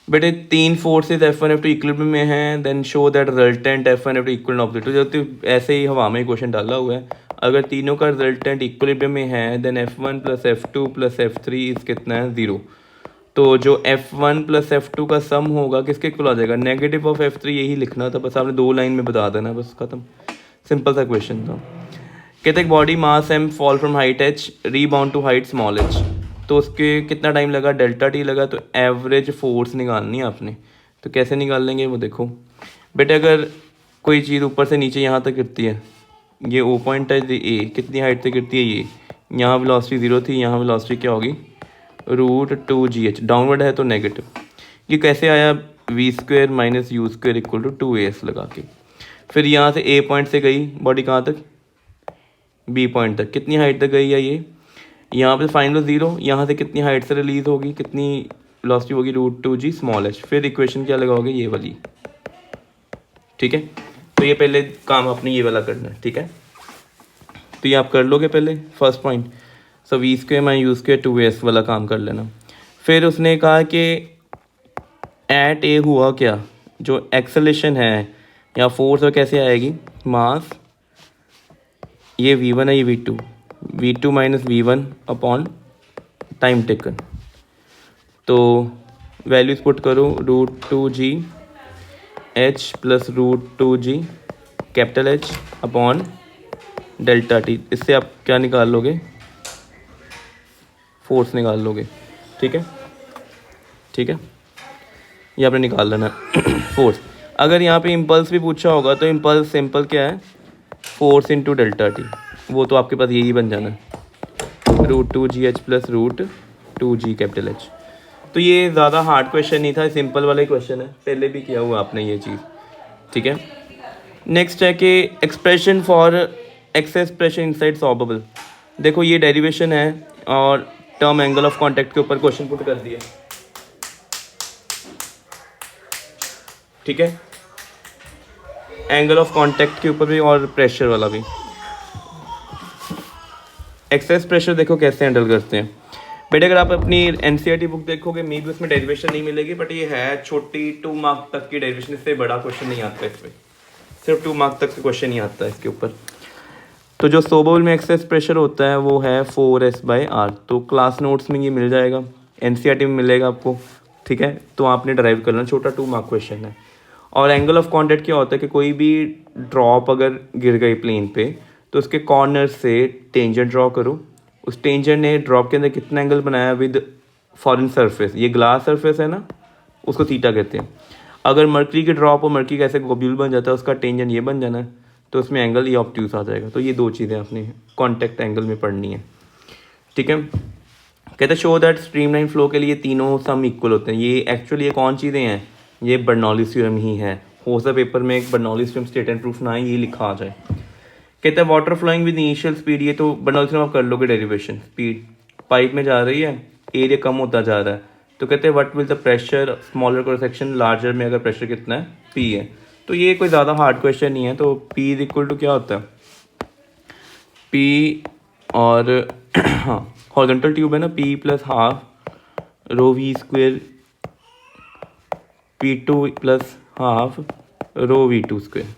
बेटे 3 फोर्सेज F1 F2 इक्विलिब्रियम में हैं, then show that resultant F1 F2 equal opposite. तो जब ऐसे ही हवा में क्वेश्चन डाला हुआ है, अगर तीनों का रिजल्टेंट इक्विलिब्रियम में है, देन F1 + F2 + F3 इस कितना है, 0। तो जो F1 + F2 का सम होगा किसके इक्वल आ जाएगा, नेगेटिव ऑफ F3। यही लिखना था बस, आपने 2 लाइन में बता देना, बस खत्म, सिंपल सा क्वेश्चन था। कहते हैं body mass m fall from height h rebound to height small h। तो उसके कितना टाइम लगा, डेल्टा टी लगा। तो एवरेज फोर्स निकालनी है आपने, तो कैसे निकाल लेंगे वो देखो। बेटे अगर कोई चीज़ ऊपर से नीचे यहाँ तक गिरती है, ये O पॉइंट है, ए कितनी हाइट से गिरती है, ये यहाँ वेलोसिटी 0 थी, यहाँ वेलोसिटी क्या होगी, √2gh। डाउनवर्ड है तो नेगेटिव। ये कैसे आया, v² - u² equal to 2as लगा के। फिर यहाँ से A पॉइंट से गई बॉडी कहाँ तक, B पॉइंट तक। कितनी हाइट तक गई है ये, यहाँ पे फाइनल 0। यहाँ से कितनी हाइट से रिलीज होगी, कितनी वेलोसिटी होगी, √2g स्मॉल h। फिर इक्वेशन क्या लगाओगे, ये वाली, ठीक है। तो ये पहले काम आपने ये वाला करना है, ठीक है। तो ये आप कर लोगे पहले फर्स्ट पॉइंट। सो v² - u² 2as वाला काम कर लेना। फिर उसने कहा कि एट ए हुआ क्या, जो एक्सेलेरेशन है या फोर्स और कैसे आएगी, मास, ये v1 है, ये v2 minus v1 upon time taken. तो वैल्यूज पुट करो, √2g h + √2g capital H upon delta T. इससे आप क्या निकाल लोगे, फोर्स निकाल लोगे, ठीक है, ठीक है। ये आपने निकाल लेना फोर्स। अगर यहाँ पे इम्पल्स भी पूछा होगा तो इम्पल्स सिंपल क्या है, फोर्स इंटू डेल्टा टी। वो तो आपके पास यही बन जाना है, √2gh + √2g कैपिटल H। तो ये ज़्यादा हार्ड क्वेश्चन नहीं था, सिंपल वाला ही क्वेश्चन है, पहले भी किया हुआ आपने ये चीज़, ठीक है। नेक्स्ट है कि expression for excess pressure inside solvable. देखो ये डेरिवेशन है और टर्म एंगल ऑफ कांटेक्ट के ऊपर क्वेश्चन पुट कर दिया, ठीक है। एंगल ऑफ कांटेक्ट के ऊपर भी और प्रेशर वाला भी। एक्सेस प्रेशर देखो कैसे हैंडल करते हैं। बेटे अगर आप अपनी एनसीईआरटी बुक देखोगे, मे भी उसमें डेरिवेशन नहीं मिलेगी, बट ये है छोटी 2 मार्क तक की डेरिवेशन, इससे बड़ा क्वेश्चन नहीं आता है इसमें, सिर्फ 2 मार्क तक का क्वेश्चन ही आता है इसके ऊपर। तो जो सोबल में एक्सेस प्रेशर होता है वो है 4s/r। तो क्लास नोट्स में ये मिल जाएगा, एनसीईआरटी में मिलेगा आपको, ठीक है। तो आपने ड्राइव करना, छोटा 2 मार्क क्वेश्चन है। और एंगल ऑफ कांटेक्ट क्या होता है कि कोई भी ड्रॉप अगर गिर गई प्लेन पे, तो उसके कॉर्नर से टेंजेंट ड्रॉ करो। उस टेंजेंट ने ड्रॉप के अंदर कितना एंगल बनाया विद फॉरेन सरफेस, ये ग्लास सरफेस है ना, उसको थीटा कहते हैं। अगर मर्करी की ड्रॉप हो, मर्करी कैसे ग्लोब्यूल बन जाता है, उसका टेंजेंट ये बन जाना है, तो उसमें एंगल ये ऑब्ट्यूस आ जाएगा। तो ये 2 चीज़ें आपने कॉन्टैक्ट एंगल में पढ़नी है, ठीक है। कहते हैं शो दैट स्ट्रीमलाइन फ्लो के लिए तीनों सम इक्वल होते हैं। ये एक्चुअली ये कौन चीज़ें हैं, ये बर्नौलीज थ्योरम ही है। हो सकता पेपर में एक Bernoulli's theorem state and proof ना है, ये लिखा आ जाए। कहते हैं water flowing with initial speed, ये तो बर्नौलीज थ्योरम आप कर लोगे डेरिवेशन। स्पीड पाइप में जा रही है, एरिया कम होता जा रहा है, तो कहते हैं what will the pressure smaller cross section larger में अगर प्रेशर कितना है पी है। तो ये कोई ज़्यादा हार्ड क्वेश्चन नहीं है। तो पी इज इक्वल टू क्या होता है, पी और हाँ हॉरिजॉन्टल ट्यूब है ना, P plus half rho v square P two plus half rho v two square,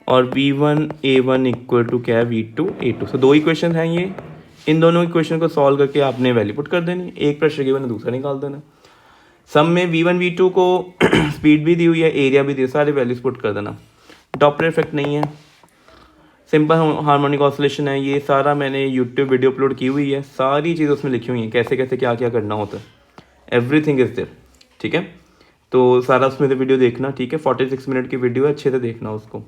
और v one a one equal to क्या है v two a two. So दो इक्वेशन हैं ये, इन दोनों इक्वेशन को सॉल्व करके आपने वैल्यू पुट कर देनी, एक प्रेशर गिवन है दूसरा निकाल देना। सम में वी वन वी टू को स्पीड भी दी हुई है, एरिया भी दी हुई है, सारे वैल्यूज पुट कर देना। डॉपलर इफेक्ट नहीं है, सिंपल हार्मोनिक ऑसिलेशन है। ये सारा मैंने यूट्यूब वीडियो अपलोड की हुई है, सारी चीज़ उसमें लिखी हुई हैं, कैसे कैसे क्या क्या करना होता है, एवरीथिंग इज देयर। ठीक है, तो सारा उसमें से वीडियो देखना। ठीक है, 46 मिनट की वीडियो है, अच्छे से देखना उसको।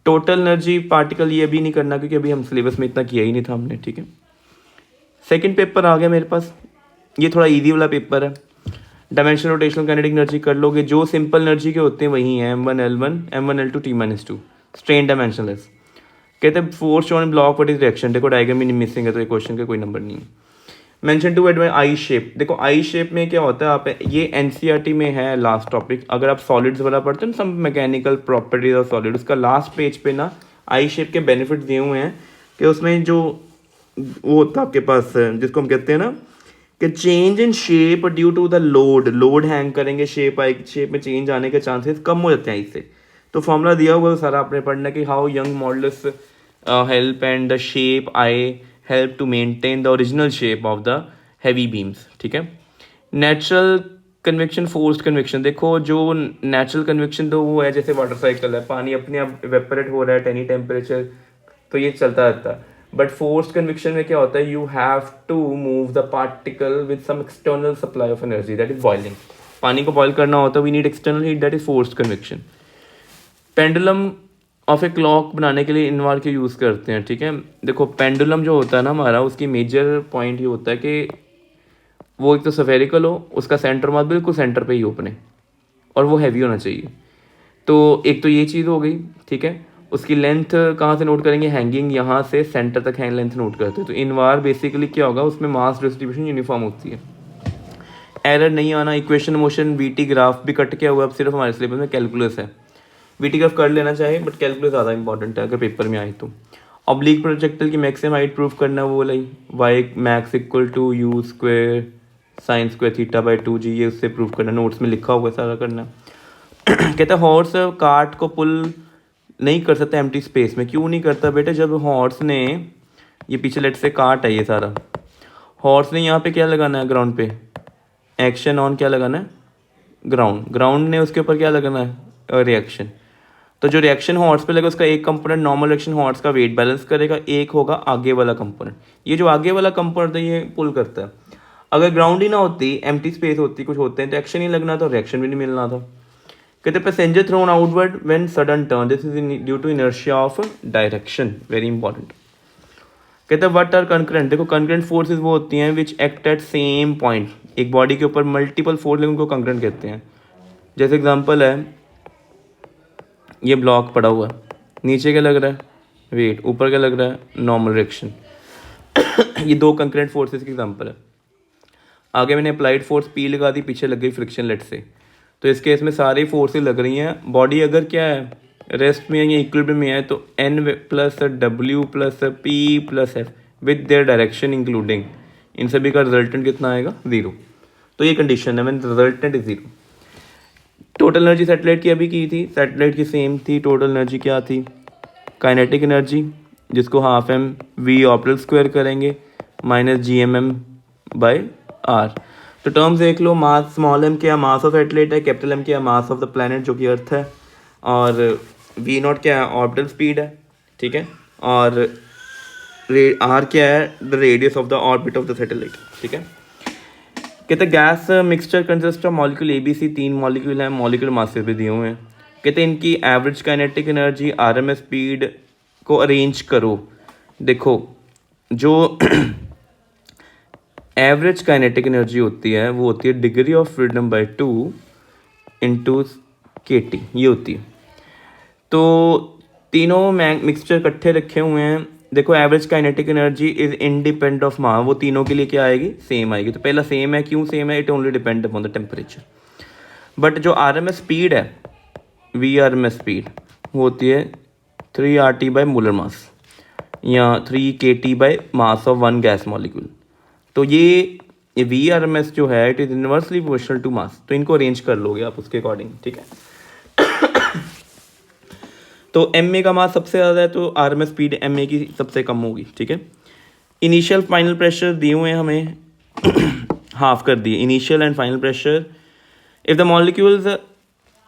टोटल एनर्जी पार्टिकल ये भी नहीं करना, क्योंकि अभी हम सिलेबस में इतना किया ही नहीं था हमने। ठीक है, सेकेंड पेपर आ गया मेरे पास, ये थोड़ा ईजी वाला पेपर है। डायमेंशनल रोटेशनल काइनेटिक एनर्जी कर लोगे, जो सिंपल एनर्जी के होते हैं वही हैं, M1L1 M1L2 T-2 strain dimensionless. कहते हैं force on block what is reaction, देखो डायग्राम ही मिसिंग है तो ये क्वेश्चन का कोई नंबर नहीं है। Mention to advice I shape, देखो आई शेप में क्या होता है, आप ये एनसीईआरटी में है लास्ट टॉपिक। अगर आप सॉलिड्स वाला पढ़ते हैं ना, some mechanical properties of solid, उसका लास्ट पेज पे ना आई शेप के बेनिफिट दिए हुए हैं कि उसमें जो वो होता है आपके पास जिसको हम कहते हैं ना कि change in shape due to the load hang करेंगे, शेप में चेंज आने के चांसेस कम हो जाते हैं इससे। तो फॉर्मूला दिया हुआ है सारा आपने पढ़ना कि how Young modulus help and the shape I help to maintain the original shape of the heavy beams. ठीक है, नेचुरल कन्वेक्शन फोर्स्ड कन्वेक्शन, देखो जो नेचुरल कन्वेक्शन तो वो है जैसे वाटर साइकिल है, पानी अपने आप इवेपोरेट हो रहा है एट एनी टेम्परेचर, तो ये चलता रहता है। बट फोर्स्ड कन्वेक्शन में क्या होता है, you have to move the particle with some external supply of energy, that is boiling. पानी को बॉयल करना होता है, we need external heat, that is forced convection. Pendulum of a clock बनाने के लिए इनवार के यूज़ करते हैं। ठीक है, देखो पेंडुलम जो होता है ना हमारा, उसकी मेजर पॉइंट ये होता है कि वो एक तो सफेरिकल हो, उसका सेंटर मास बिल्कुल सेंटर पे ही हो अपने, और वो हैवी होना चाहिए। तो एक तो ये चीज़ हो गई। ठीक है, उसकी लेंथ कहाँ से नोट करेंगे, हैंगिंग यहाँ से सेंटर तक हैंग लेंथ नोट करते हैं। तो इनवार बेसिकली क्या होगा, उसमें मास डिस्ट्रीब्यूशन यूनिफॉर्म होती है, एरर नहीं आना। इक्वेशन मोशन वीटी ग्राफ भी कट किया हुआ, अब सिर्फ हमारे सिलेबस में कैलकुलस है। वीटी ग्राफ कर लेना चाहिए बट कैलकुलस ज़्यादा इंपॉर्टेंट है अगर पेपर में आए तो। ऑब्लिक प्रोजेक्टिल की मैक्सिमम हाइट प्रूफ करना, वो लाई y max equal to u square sine square theta by 2g, ये उससे प्रूफ करना, नोट्स में लिखा हुआ है सारा करना। कहते हैं हॉर्स कार्ट को पुल नहीं कर सकता एम्प्टी स्पेस में, क्यों नहीं करता बेटे, जब हॉर्स ने ये पीछे लेट से कार्ट है ये सारा, हॉर्स ने यहाँ पे क्या लगाना है ग्राउंड पे, एक्शन ऑन क्या लगाना है ग्राउंड ने उसके ऊपर क्या लगाना है रिएक्शन। तो जो रिएक्शन हॉर्स पे लगे उसका एक कंपोनेंट नॉर्मल रिएक्शन हॉर्स का वेट बैलेंस करेगा, एक होगा आगे वाला कंपोनेंट। ये जो आगे वाला कंपोनेंट है ये पुल करता है। अगर ग्राउंड ही ना होती, एम्प्टी स्पेस होती, कुछ होते हैं तो एक्शन ही लगना था, रिएक्शन भी नहीं मिलना था। कहते passenger thrown outward when sudden turn, this is due to inertia of direction, very important. कहते हैं व्हाट आर कंकरेंट, देखो कंकरेंट फोर्सेज वो होती हैं which act at same point, एक बॉडी के ऊपर मल्टीपल फोर्स लेकिन उनको कंकरेंट कहते हैं। जैसे एग्जांपल है ये ब्लॉक पड़ा हुआ है, नीचे क्या लग रहा है वेट, ऊपर क्या लग रहा है नॉर्मल रिएक्शन। ये दो कंकरेंट फोर्सेज की एग्जांपल है। आगे मैंने अप्लाइड फोर्स पी लगा दी, पीछे लग गई फ्रिक्शन लेट से, तो इस केस में सारी फोर्सेज लग रही हैं। बॉडी अगर क्या है रेस्ट में या इक्विलिब्रियम में है तो N plus W plus P plus F with their direction including, इन सभी का रिजल्टेंट कितना आएगा 0। तो ये कंडीशन है, मैंने resultant is 0। Total energy satellite की अभी की थी, सैटेलाइट की सेम थी। टोटल एनर्जी क्या थी, काइनेटिक एनर्जी जिसको half m v optical square करेंगे माइनस GMM/r। तो टर्म्स देख लो, मास स्मॉल एम क्या मास ऑफ सैटेलाइट है, कैपिटल एम क्या मास ऑफ द प्लैनेट जो कि अर्थ है, और वी नॉट क्या है ऑर्बिटल स्पीड है। ठीक है, और आर क्या है the radius of the orbit of the satellite. ठीक है, कहते gas mixture consist of molecule ABC, 3 molecule हैं, मॉलिक्यूल मासेस भी दिए हुए हैं। कहते हैं इनकी average kinetic energy RMS speed को अरेंज करो। देखो जो एवरेज काइनेटिक एनर्जी होती है वो होती है degree of freedom bye 2 into KT, ये होती है। तो तीनों मिक्सचर इकट्ठे रखे हुए हैं। देखो average kinetic energy is independent of mass, वो तीनों के लिए क्या आएगी, सेम आएगी। तो पहला सेम है, क्यों सेम है, it only depend upon the temperature. But जो RMS स्पीड है, VRMS स्पीड, वो होती है 3 RT बाय मोलर मास या 3 KT by mass of one gas molecule. तो ये VRMS जो है it is inversely proportional to mass. तो इनको अरेंज कर लोगे आप उसके अकॉर्डिंग, ठीक है। तो MA का मास सबसे ज़्यादा है तो RMS स्पीड MA की सबसे कम होगी, ठीक है। इनिशियल फाइनल प्रेशर दिए हुए हैं हमें, हाफ कर दिए initial and final pressure if the molecules.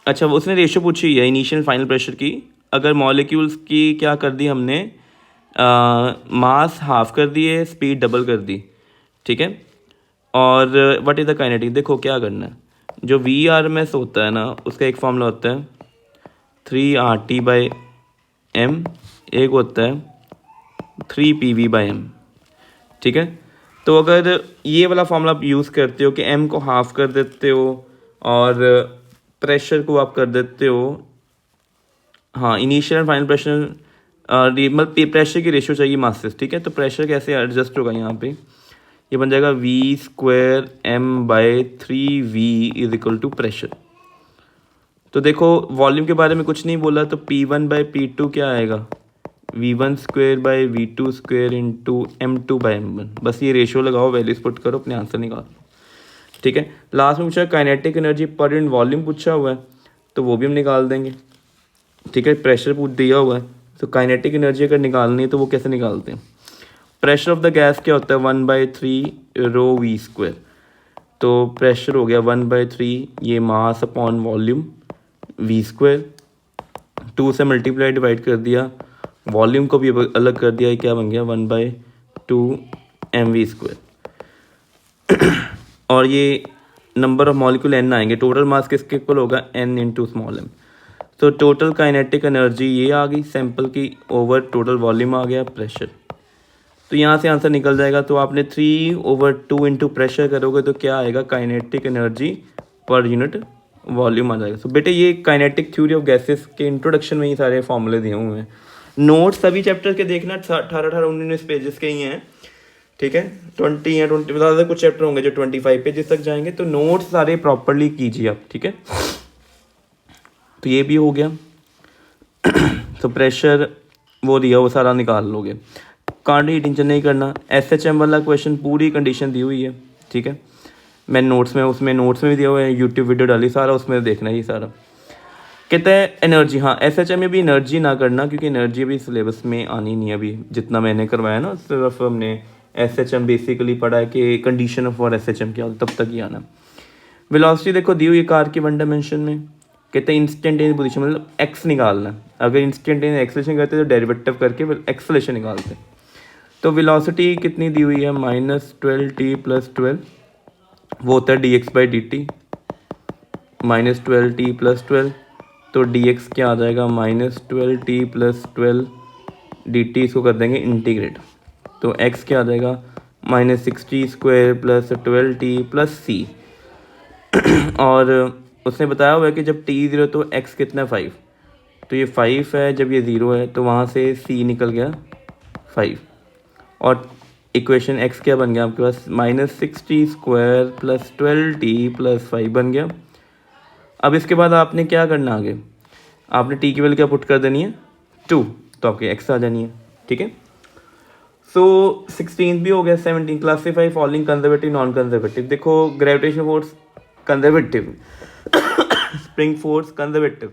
अच्छा, उसने रेशो पूछी है इनिशियल फाइनल प्रेशर की। अगर मॉलिक्यूल्स की क्या कर दी हमने, मास हाफ कर दिए, स्पीड डबल कर दी, ठीक है। और व्हाट इज़ द काइनेटिक, देखो क्या करना है, जो VRMS होता है ना उसका एक फॉर्मूला होता है 3 RT बाय M, एक होता है 3 PV बाय M, ठीक है। तो अगर ये वाला फॉर्मूला आप यूज़ करते हो कि M को हाफ कर देते हो और प्रेशर को आप कर देते हो, हाँ, इनिशियल एंड फाइनल प्रेशर, मतलब प्रेशर की रेशियो चाहिए मासेस, ठीक है। तो प्रेशर कैसे एडजस्ट होगा यहाँ पे, ये बन जाएगा V²M/3V is equal to pressure. तो देखो वॉल्यूम के बारे में कुछ नहीं बोला, तो P1/P2 क्या आएगा, V1² / V2² इंटू M2/M1। बस ये रेशियो लगाओ, वैल्यूज पुट करो, अपने आंसर निकालो, ठीक है। लास्ट में पूछा kinetic energy per unit volume पूछा हुआ है, तो वो भी हम निकाल देंगे, ठीक है। प्रेशर पूछ दिया हुआ है, तो काइनेटिक एनर्जी अगर निकालनी है तो वो कैसे निकालते हैं। प्रेशर ऑफ द गैस क्या होता है, 1/3 ρV²। तो प्रेशर हो गया 1/3 ये मास अपॉन वॉल्यूम V², 2 से मल्टीप्लाई डिवाइड कर दिया, वॉल्यूम को भी अलग कर दिया, क्या बन गया 1/2 mv²। और ये नंबर ऑफ मॉलिक्यूल n आएंगे, टोटल मास किसके इक्वल होगा, n इंटू स्मॉल m। तो टोटल काइनेटिक एनर्जी ये आ गई सैंपल की, ओवर टोटल वॉल्यूम आ गया प्रेशर। तो यहाँ से आंसर निकल जाएगा। तो आपने 3/2 इंटू प्रेशर करोगे तो क्या आएगा, kinetic energy per unit volume आ जाएगा। तो बेटे ये काइनेटिक थ्योरी ऑफ गैसेस के इंट्रोडक्शन में ही सारे फॉर्मूले दिए हुए हैं। नोट्स सभी चैप्टर के देखना, 18-19 पेजेस के ही हैं, ठीक है। 20 या 20 ज़्यादा कुछ चैप्टर होंगे जो 25 पेजेस तक जाएंगे। तो नोट्स सारे प्रॉपरली कीजिए आप, ठीक है। तो ये भी हो गया। तो प्रेशर वो दिया, वो सारा निकाल लोगे, कांडी टेंशन नहीं करना। SHM वाला क्वेश्चन पूरी कंडीशन दी हुई है, ठीक है। मैं नोट्स में भी दिया हुआ है, यूट्यूब वीडियो डाली, सारा उसमें देखना ये सारा। कहते हैं एनर्जी, हाँ SHM में भी एनर्जी ना करना, क्योंकि एनर्जी अभी सिलेबस में आनी नहीं है अभी, जितना मैंने करवाया ना सिर्फ हमने SHM बेसिकली पढ़ा है कि कंडीशन फॉर SHM क्या होता, तब तक ही आना। वेलोसिटी देखो दी हुई कार की 1 डायमेंशन में, कहते हैं इंस्टेंटेनियस पोजीशन, मतलब एक्स निकालना। अगर इंस्टेंटेनियस एक्सेलेरेशन करते तो डेरिवेटिव करके एक्सेलेरेशन निकालते। तो वेलोसिटी कितनी दी हुई है, -12t + 12, वो होता है dx/dt, -12t + 12, तो dx क्या आ जाएगा, -12t + 12 dt, इसको कर देंगे इंटीग्रेट। तो x क्या आ जाएगा, -60² + 12t + c। और उसने बताया हुआ है कि जब t 0 तो x कितना है 5, तो ये 5 है, जब ये 0 है तो वहाँ से c निकल गया 5। और इक्वेशन x क्या बन गया आपके पास, -60² + 12t + 5 बन गया। अब इसके बाद आपने क्या करना, आगे आपने t की वैल्यू क्या पुट कर देनी है 2, तो आपकी x आ जानी है, ठीक है। सो 16 भी हो गया। 17 classify following conservative non conservative. देखो gravitation force conservative, spring force conservative,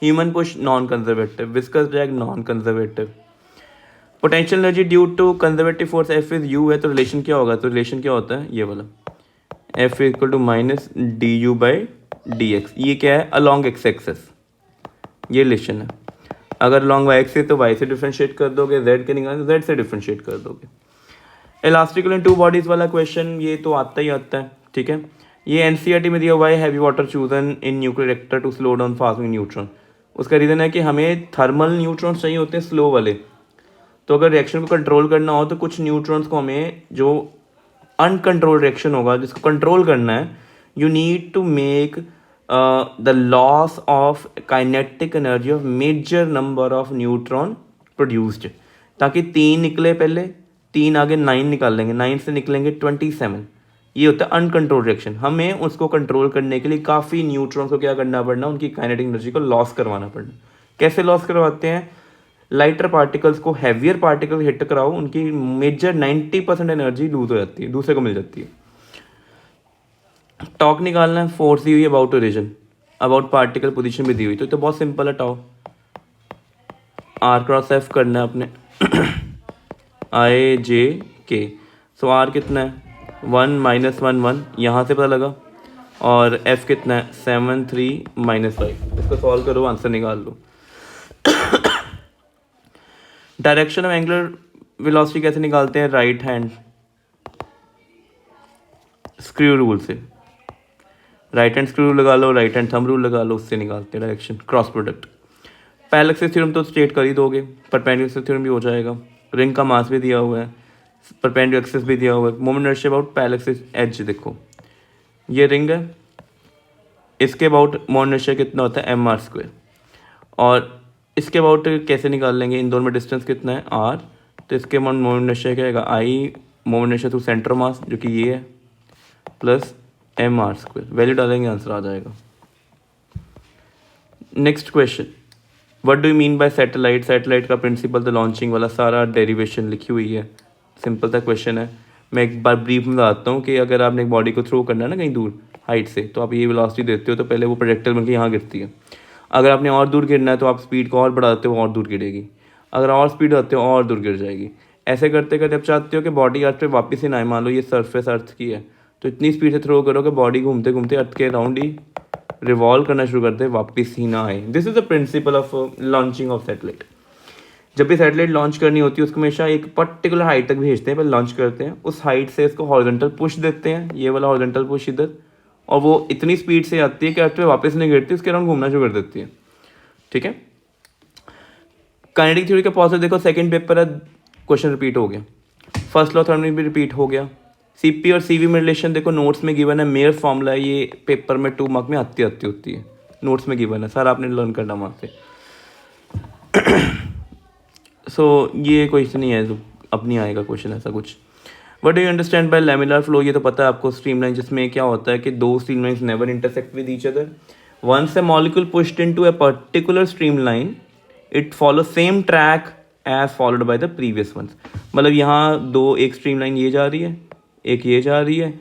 human push non conservative, viscous drag non conservative. Potential energy due to conservative force F is U है, तो रिलेशन क्या होगा, तो रिलेशन क्या होता है ये वाला, F = -du/dx। ये क्या है, अलॉन्ग x एक्सेस, ये रिलेशन है। अगर अलॉन्ग y एक्सेस तो y से डिफरेंशिएट कर दोगे, z के निकाल z से डिफरेंशिएट कर दोगे। इलास्टिकल इन टू बॉडीज वाला क्वेश्चन ये तो आता ही आता है, ठीक है। ये NCERT में दिया हुआ है, heavy water chosen in nuclear reactor to slow down fast moving neutron. उसका रीज़न है कि हमें थर्मल न्यूट्रॉन्स चाहिए होते हैं स्लो वाले, तो अगर रिएक्शन को कंट्रोल करना हो तो कुछ न्यूट्रॉन्स को हमें जो अनकंट्रोल रिएक्शन होगा जिसको कंट्रोल करना है, you need to make the loss of kinetic energy of major number of neutron produced, ताकि 3 निकले पहले, 3 आगे 9 निकाल लेंगे, 9 से निकलेंगे 27। ये होता है अनकंट्रोल रिएक्शन। हमें उसको कंट्रोल करने के लिए काफ़ी न्यूट्रॉन्स को क्या करना पड़ना, उनकी काइनेटिक एनर्जी को लॉस करवाना पड़ना। कैसे लॉस करवाते हैं? लाइटर पार्टिकल्स को हैवियर पार्टिकल हिट कराओ, उनकी मेजर 90% एनर्जी लूज हो जाती है, दूसरे को मिल जाती है। टॉक निकालना है, फोर्स दी हुई है about origin, about particle position भी दी हुई, तो बहुत सिंपल है। टाउ आर क्रॉस एफ करना है अपने आई जे के। सो आर कितना है 1 - 1 1, यहाँ से पता लगा। और एफ कितना है 7 3 - 5। इसको सॉल्व करो, आंसर निकाल लो। डायरेक्शन ऑफ एंगुलर वेलोसिटी कैसे निकालते हैं? राइट हैंड स्क्रू रूल से। राइट हैंड स्क्रू रूल लगा लो, राइट हैंड थंब रूल लगा लो, उससे निकालते हैं direction, cross product. Parallel axis theorem तो स्टेट कर ही दोगे, परपेंडिकुलर एक्सिस थ्योरम भी हो जाएगा। रिंग का मास भी दिया हुआ है, परपेंडिकुलर एक्सिस भी दिया हुआ है। Moment inertia about parallel axis as, देखो ये रिंग है, इसके अबाउट मोमेंट इनर्शिया कितना होता है mr²। और इसके अबाउट कैसे निकाल लेंगे? इन दोनों में डिस्टेंस कितना है r, तो इसके अबाउट मोमेंट इनर्शिया क्या आएगा I moment inertia through centre mass जो कि ये है, प्लस mr²। वैल्यू डालेंगे, आंसर आ जाएगा। Next question, what do you mean by satellite? Satellite का प्रिंसिपल, द लॉन्चिंग वाला सारा डेरिवेशन लिखी हुई है, सिंपल सा क्वेश्चन है। मैं एक बार ब्रीफ में बताता हूँ कि अगर आपने एक बॉडी को थ्रो करना है ना कहीं दूर हाइट से, तो आप ये वेलोसिटी देते हो तो पहले वो प्रोजेक्टाइल बनकर यहाँ गिरती है। अगर आपने और दूर गिरना है तो आप स्पीड को और बढ़ाते हो, और दूर गिरेगी। अगर और स्पीड बढ़ाते हो और दूर गिर जाएगी। ऐसे करते करते आप चाहते हो कि बॉडी अर्थ पे वापस ही ना आए। मान लो ये सरफेस अर्थ की है, तो इतनी स्पीड से थ्रो करो कि बॉडी घूमते घूमते अर्थ के अराउंड ही रिवॉल्व करना शुरू करते, वापस ही ना आए। This is the principle of launching of satellite. जब भी सैटेलाइट लॉन्च करनी होती है उसको हमेशा एक पर्टिकुलर हाइट तक भेजते हैं, पहले लॉन्च करते हैं, उस हाइट से इसको हॉरिजॉन्टल पुश देते हैं, ये वाला हॉरिजॉन्टल पुश इधर, और वो इतनी स्पीड से आती है कि अर्थ पे वापस नहीं गिरती, उसके अराउंड घूमना शुरू कर देती है। ठीक है। काइनेटिक थ्योरी का पॉजिटिव देखो, सेकंड पेपर है, क्वेश्चन रिपीट हो गया। फर्स्ट लॉ थर्ड में भी रिपीट हो गया। सीपी और सीवी में रिलेशन देखो, नोट्स में गिवन है, मेयर फॉर्मूला है, ये पेपर में 2 मार्क में आती होती है, नोट्स में गिवन है, सारा आपने लर्न करना वहाँ से। सो ये क्वेश्चन नहीं है तो अब नहीं आएगा क्वेश्चन ऐसा कुछ। What do you understand by laminar flow? ये तो पता है आपको, स्ट्रीमलाइन जिसमें क्या होता है कि 2 streamlines never intersect with each other. Once a molecule pushed into a particular streamline it follow same track as followed by the previous ones. मतलब यहाँ दो, एक स्ट्रीमलाइन ये जा रही है, एक ये जा रही है,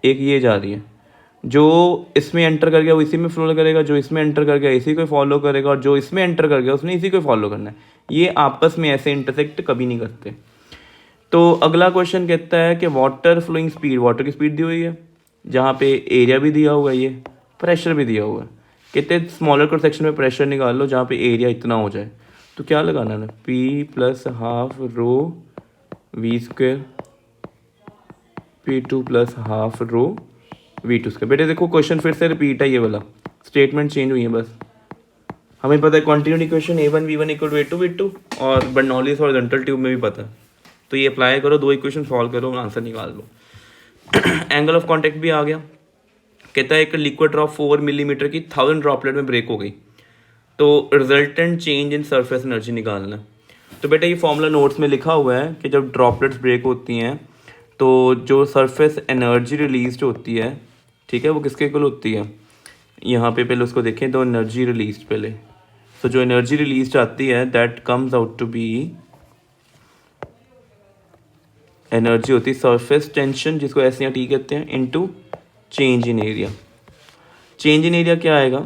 एक ये जा रही है। जो इसमें एंटर कर गया वो इसी में फ्लो करेगा, जो इसमें एंटर कर गया इसी को फॉलो करेगा, और जो इसमें एंटर कर गया उसने इसी को फॉलो करना है। ये आपस में ऐसे इंटरसेक्ट कभी नहीं करते। तो अगला क्वेश्चन कहता है कि वाटर फ्लोइंग स्पीड, वाटर की स्पीड दी हुई है, जहाँ पे एरिया भी दिया हुआ है, ये प्रेशर भी दिया हुआ है। कहते हैं स्मॉलर क्रॉस सेक्शन में प्रेशर निकाल लो जहाँ पे एरिया इतना हो जाए। तो क्या लगाना है? P + ½ रो V² P2 + ½ रो V2²। बेटे देखो क्वेश्चन फिर से रिपीट है, ये वाला स्टेटमेंट चेंज हुई है बस। हमें पता है continuity equation A1 V1 = A2 V2, और बर्नौलीज हॉरिजॉन्टल ट्यूब में भी पता है। तो ये अप्लाई करो, 2 इक्वेशन सॉल्व करो, आंसर निकाल लो। एंगल ऑफ कॉन्टैक्ट भी आ गया। कहता है एक लिक्विड ड्रॉप 4 मिलीमीटर की 1000 ड्रॉपलेट में ब्रेक हो गई, तो resultant change in surface energy निकालना। तो बेटा ये फॉर्मूला नोट्स में लिखा हुआ है कि जब ड्रॉपलेट्स ब्रेक होती हैं तो जो सरफेस एनर्जी रिलीज होती है, ठीक है, वो किसके इक्वल होती है? यहाँ पे पहले उसको देखें, तो एनर्जी रिलीज पहले। तो जो एनर्जी रिलीज आती है that comes out to be, energy होती है सरफेस टेंशन, जिसको एस या टी कहते हैं, into change in area. Change in area क्या आएगा?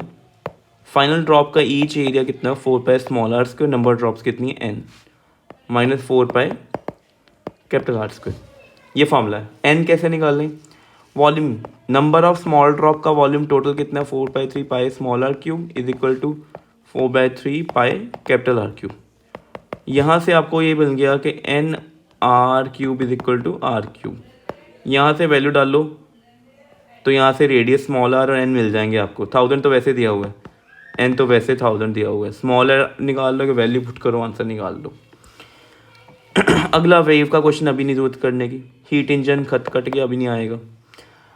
फाइनल ड्रॉप का ईच एरिया कितना? 4π स्मॉल r², नंबर ड्रॉप्स कितनी है n, -4π कैपिटल R²। ये फॉर्मूला है। n कैसे निकाल लें? Volume, number of small drop का वॉल्यूम टोटल कितना है? 4π3π स्मॉल r³ = 4/3π कैपिटल R³। यहाँ से आपको ये बन गया कि nr³ = R³। यहाँ से वैल्यू डालो तो यहाँ से रेडियस स्मॉल r और n मिल जाएंगे आपको। 1000 तो वैसे दिया हुआ है, n तो वैसे 1000 दिया हुआ है। स्मॉल r निकाल लो, वैल्यू पुट करो, आंसर निकाल लो। अगला वेव का क्वेश्चन अभी नहीं जरूरत करने की, हीट इंजन खत कट गया, अभी नहीं आएगा।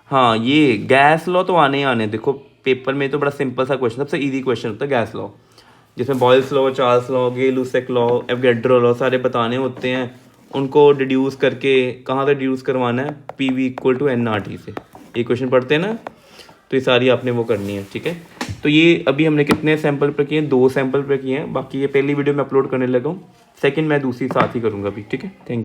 हाँ ये गैस लॉ तो आने ही आने, देखो पेपर में तो बड़ा सिंपल सा क्वेश्चन, सबसे इजी क्वेश्चन होता है गैस लॉ, जिसमें Boyle's law, Charles law, Gay Lussac law, Avogadro law सारे बताने होते हैं, उनको डिड्यूस करके कहाँ से डिड्यूस करवाना है, P V equal to N R T से, ये क्वेश्चन पढ़ते हैं ना, तो ये सारी आपने वो करनी है, ठीक है। तो ये अभी हमने कितने सैंपल पर किए हैं, 2 सैंपल पर किए हैं, बाकी ये पहली वीडियो में अपलोड करने लगा हूँ, सेकंड मैं दूसरी साथ ही करूँगा अभी, ठीक है। Thank you.